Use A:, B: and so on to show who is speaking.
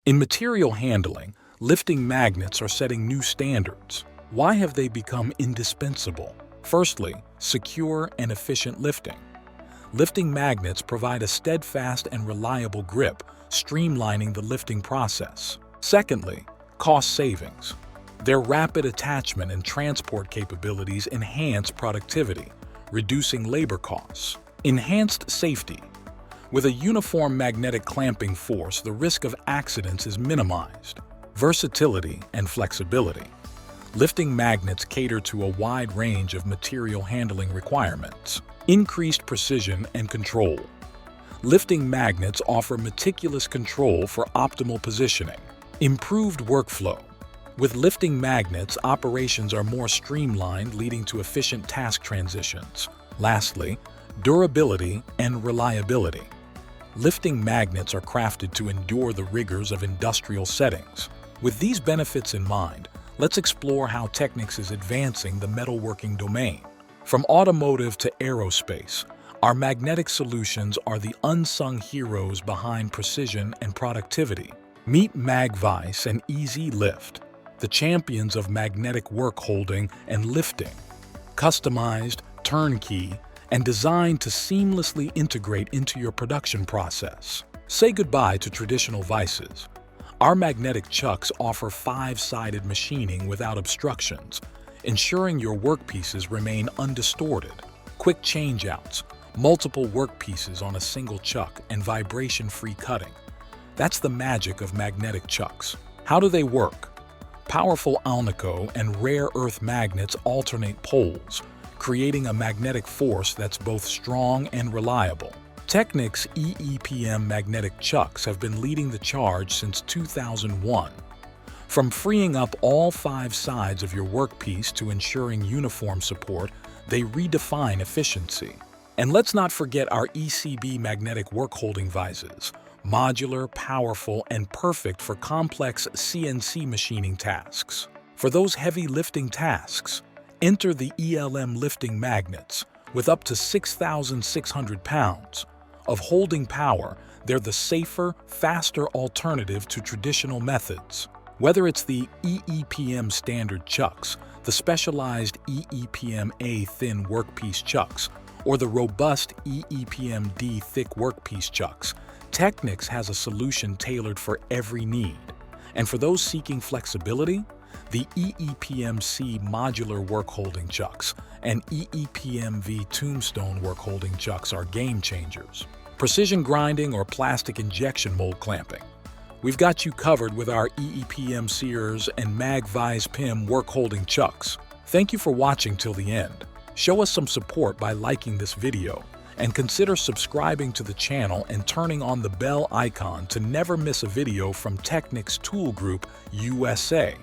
A: In material handling, lifting magnets are setting new standards. Why have they become indispensable? Firstly, secure and efficient lifting. Lifting magnets provide a steadfast and reliable grip, streamlining the lifting process. Secondly, cost savings. Their rapid attachment and transport capabilities enhance productivity, reducing labor costs. Enhanced safety. With a uniform magnetic clamping force, the risk of accidents is minimized. Versatility and flexibility. Lifting magnets cater to a wide range of material handling requirements. Increased precision and control. Lifting magnets offer meticulous control for optimal positioning. Improved workflow. With lifting magnets, operations are more streamlined, leading to efficient task transitions. Lastly, durability and reliability. Lifting magnets are crafted to endure the rigors of industrial settings. With these benefits in mind, let's explore how Techniks is advancing the metalworking domain. From automotive to aerospace, our magnetic solutions are the unsung heroes behind precision and productivity. Meet MagVISE and EZ-LIFT, the champions of magnetic workholding and lifting. Customized, turnkey, and designed to seamlessly integrate into your production process. Say goodbye to traditional vices. Our magnetic chucks offer 5-sided machining without obstructions, ensuring your workpieces remain undistorted. Quick changeouts, multiple workpieces on a single chuck, and vibration-free cutting. That's the magic of magnetic chucks. How do they work? Powerful alnico and rare earth magnets alternate poles, creating a magnetic force that's both strong and reliable. Techniks EEPM Magnetic Chucks have been leading the charge since 2001. From freeing up all 5 sides of your workpiece to ensuring uniform support, they redefine efficiency. And let's not forget our ECB Magnetic Workholding Vises, modular, powerful, and perfect for complex CNC machining tasks. For those heavy lifting tasks, enter the ELM lifting magnets. With up to 6,600 pounds of holding power, they're the safer, faster alternative to traditional methods. Whether it's the EEPM standard chucks, the specialized EEPM-A thin workpiece chucks, or the robust EEPM-D thick workpiece chucks, Techniks has a solution tailored for every need. And for those seeking flexibility, the EEPM-C modular workholding chucks and EEPM-V tombstone workholding chucks are game changers. Precision grinding or plastic injection mold clamping. We've got you covered with our EEPM sears and MagVISE PIM workholding chucks. Thank you for watching till the end. Show us some support by liking this video, and consider subscribing to the channel and turning on the bell icon to never miss a video from Techniks Tool Group USA.